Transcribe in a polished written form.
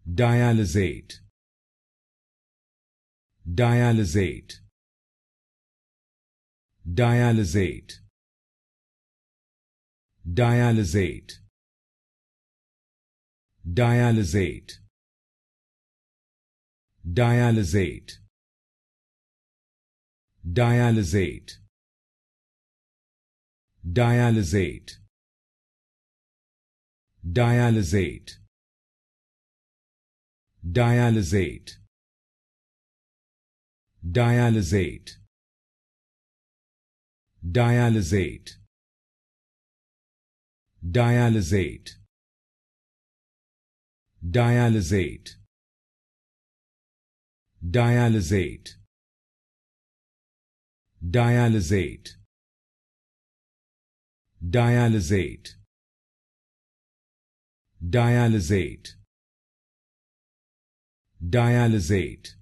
Dialyzate, dialyzate, dialyzate, dialyzate, dialyzate, dialyzate, dialyzate, dialyzate, dialyzate, dialyzate, dialyzate, dialyzate, dialyzate, dialyzate, dialyzate, dialyzate, dialyzate, dialyzate, dialyzate,